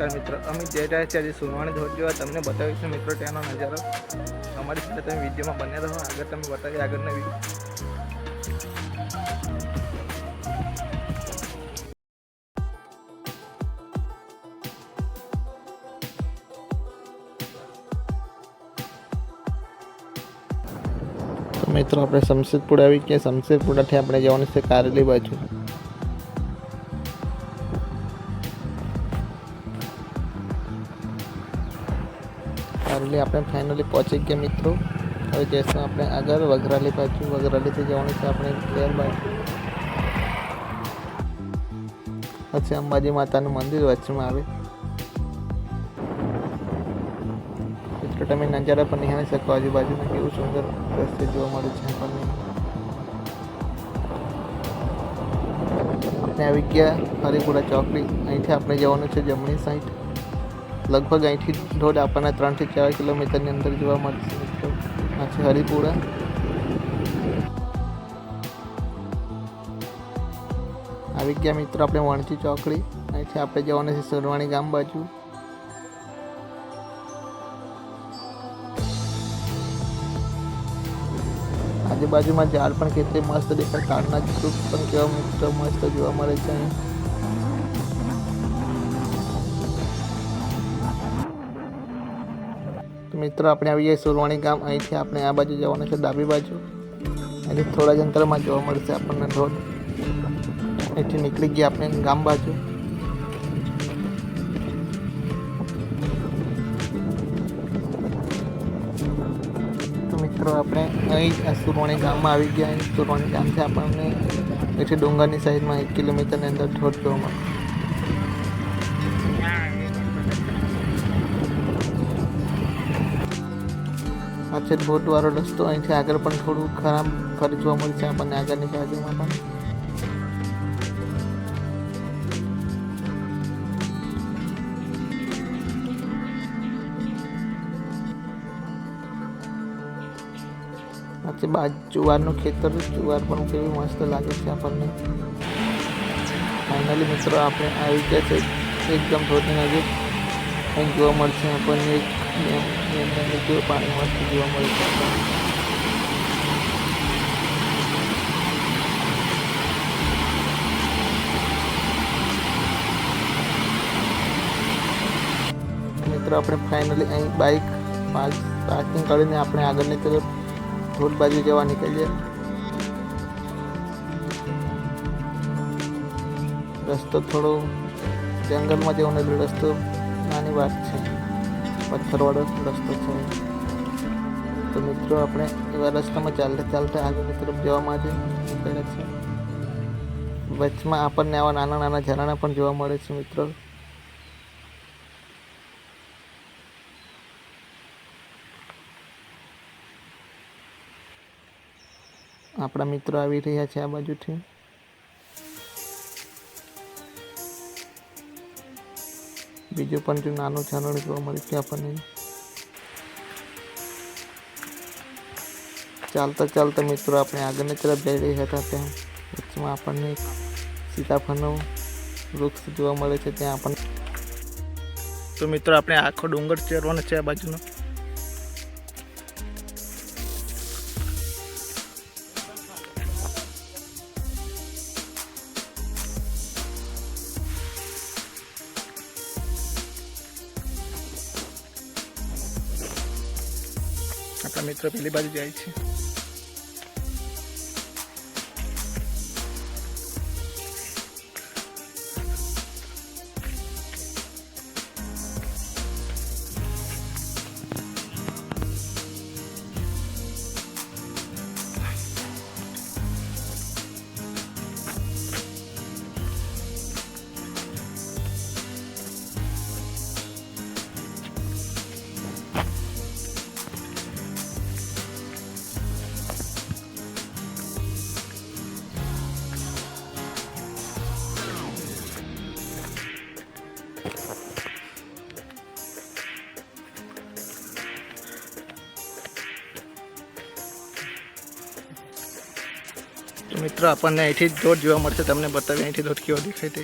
નમસ્કાર મિત્રો, અમે જઈ રહ્યા છીએ આજે સુરવાણી ધોધ જોવા. તમને બતાવીશું મિત્રો ત્યાંનો નજારો. અમારી સાથે તમે વિડીયોમાં બન્યા રહો. આગળ તમે બતાવીએ આગળના વિડીયો. તો મિત્રો આપણે શમશેરપુર આવી ગયા. શમશેરપુરથી આપણે જવાનું છે કારેલી બાજુ. કારેલી આપણે ફાઇનલી પહોંચી ગયા મિત્રો. હવે જઈશું આપણે આગળ વઘરાલી બાજુ. વઘરાલીથી જવાનું છે આપણે શહેર બાજુ. પછી અંબાજી માતાનું મંદિર વચ્ચેમાં આવે. મિત્રો તમે નજારા પર નિહાળી શકો. આજુબાજુમાં કેવું સુંદર દ્રશ્ય જોવા મળે છે આપણને. આપણે આવી ગયા હરિપુરા ચોકડી. અહીંથી આપણે જવાનું છે જમણી સાઈડ. લગભગ અહીંથી ધોધ આપણને 3 થી 4 કિલોમીટરની અંદર જોવા મળશે મિત્રો. આ છે હરિપુરા. આવી ગયા મિત્રો આપણે વણચી ચોકડી. અહીંથી આપણે જવાનું છે સુરવાણી ગામ બાજુ. આજુબાજુમાં ઝાડ પણ કેટલી મસ્ત દેખાય. તાડના વૃક્ષ પણ કેવા મિત્રો મસ્ત જોવા મળે છે અહીં. મિત્રો આપણે આવી જઈએ સુરવાણી ગામ. અહીંથી આપણે આ બાજુ જવાનું છે ડાબી બાજુ. અહીંથી થોડા જ અંતરમાં જોવા મળશે આપણને ધોધ. અહીંથી નીકળી ગયા આપણે ગામ બાજુ. તો મિત્રો આપણે અહીં સુરવાણી ગામમાં આવી ગયા. અહીં સુરવાણી ગામથી આપણને અહીંથી ડુંગરની સાઈડમાં 1 કિલોમીટરની અંદર ધોધ જોવા મળે. આ છે ધોધવાળો રસ્તો. અહીંથી આગળ પણ થોડું ખરાબ ફરી જોવા મળશે આપણને આગળની બાજુમાં પણ. આ છે જુવારનું ખેતર. જુવાર પણ કેવી મસ્ત લાગે છે આપણને. ફાઇનલી મિત્રો આપણે આવી ગયા છે એકદમ ધોધની નજીક. અહીં જોવા મળશે આપણને એક જો પાણી મસ્ત જોવા મળે છે. મિત્રો આપણે ફાઇનલી અહીં બાઇક પાર્કિંગ કરીને આપણે આગળની તરફ ધોધ બાજુ જવા નીકળીએ. રસ્તો થોડો જંગલમાં જવાનો રસ્તો નાની વાત છે. પથ્થરવાળો રસ્તો છે. તો મિત્રો આપણે એવા રસ્તામાં ચાલતા ચાલતા આગળની તરફ જવા માટે નીકળ્યા છે. વચમાં આપણને આવા નાના નાના ઝરણા પણ જોવા મળે છે મિત્રો. આપણા મિત્રો આવી રહ્યા છે આ બાજુથી. બીજું પણ જો નાનું ઝરણું જોવા મળે છે આપણને. ચાલતા ચાલતા મિત્રો આપણે આગળની તરફ જઈ રહ્યા હતા. ત્યાં વચમાં આપણને એક સીતાફળનું વૃક્ષ જોવા મળે છે. ત્યાં આપણને તો મિત્રો આપણે આખો ડુંગર ચડવાનો છે આ બાજુનો. આપણા મિત્ર પેલી બાજુ જાય છે. તો મિત્રો આપણને અહીંથી જ ધોધ જોવા મળશે. તમને બતાવીએ અહીંથી ધોધ કેવો દેખાય તે.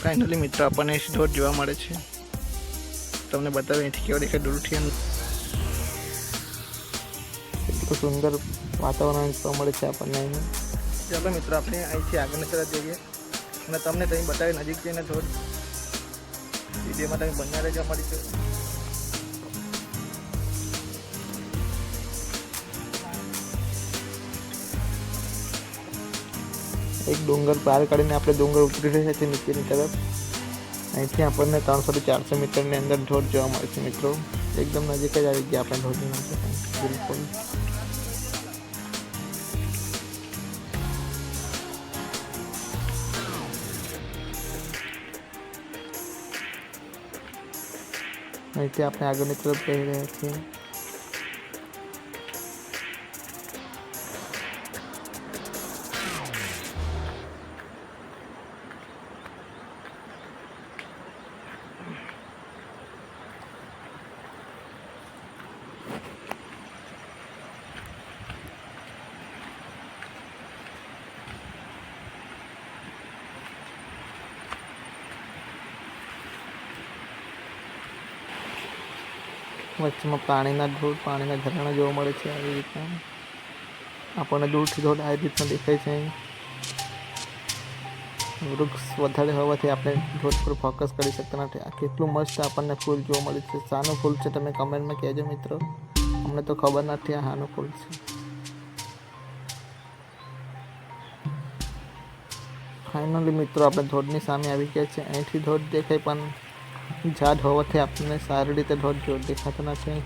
ફાઇનલી મિત્રો આપણને ધોધ જોવા મળે છે. તમને બતાવે અહીંથી કેવો દેખાય દૂરથી. એટલું સુંદર વાતાવરણ જોવા મળે છે આપણને અહીં. ચાલો મિત્રો આપણે અહીંથી આગળની તરફ જઈએ અને તમને કંઈ બતાવે નજીક જઈને ધોધ. વિડીયોમાં તમે બન્યા રહેજો અમારી છે. એક ડુંગર પાર કાઢીને આપણે ડુંગર ઉતરી રહ્યા છીએ નીચેની તરફ. અહીંથી આપણને 300 થી 400 મીટરની અંદર ધોધ જોવા મળે છે મિત્રો. એકદમ નજીક જ આવી ગયા આપણે ધોધની અંદર બિલકુલ. અહીંથી આપણે આગળની તરફ જઈ રહ્યા છીએ. વચ્ચેમાં પાણીના ઝરણા જોવા મળે છે. આવી રીતના આપણને દૂરથી ધોધ આવી રીતના દેખાય છે. વૃક્ષ વધારે હોવાથી આપણે ધોધ પર ફોકસ કરી શકતા નથી. આ કેટલું મસ્ત આપણને ફૂલ જોવા મળે છે. શાનું ફૂલ છે તમે કમેન્ટમાં કહેજો મિત્રો. અમને તો ખબર નથી આ શાનું ફૂલ છે. ફાઇનલી મિત્રો આપણે ધોધની સામે આવી ગયા છે. અહીંથી ધોધ દેખાય પણ ઝાડ હોવાથી આપણને સારી રીતે ધોધ દેખાતો નથી.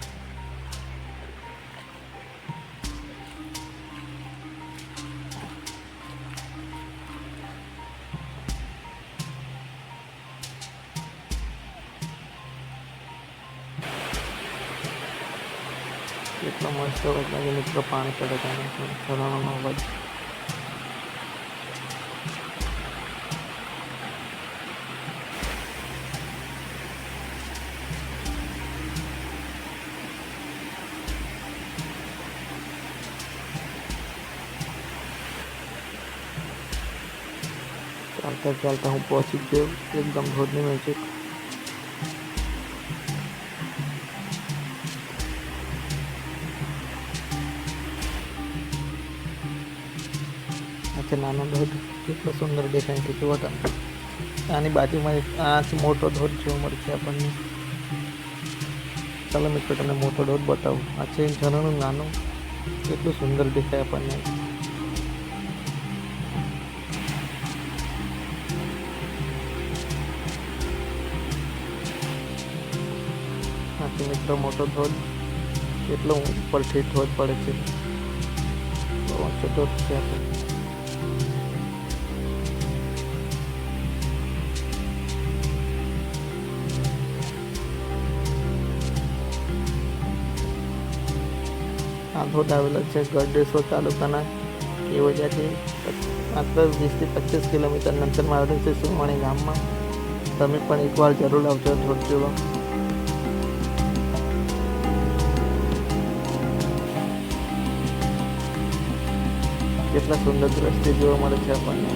એટલો મસ્ત અવાજ લાગે મિત્રો પાણી પડે ઝરણાનો અવાજ. ચાલતા ચાલતા હું પહોંચી ગયો એકદમ ધોધની નજીક. આ નાનો ધોધ કેટલો સુંદર દેખાય છે જુઓ તમે. આની બાજુમાં આ મોટો ધોધ જોવા મળે છે આપણને. ચાલો મિત્રો તમને મોટો ધોધ બતાવું. આ છે ઝરણું નાનું, કેટલું સુંદર દેખાય આપણને. મિત્રો મોટો ધોધ કેટલો ઉપરથી ધોધ પડે છે. ઊંચો ધોધ છે આપણે. આ ધોધ આવેલો છે ગઢેશ્વર તાલુકાના કેવડિયાથી માત્ર 20 થી 25 કિલોમીટર અંતરમાં આવેલું છે સુરવાણી ગામમાં. તમે પણ એકવાર જરૂર આવજો ધોધ જોવા. કેટલા સુંદર દ્રશ્ય જોવા મળે છે આપણને.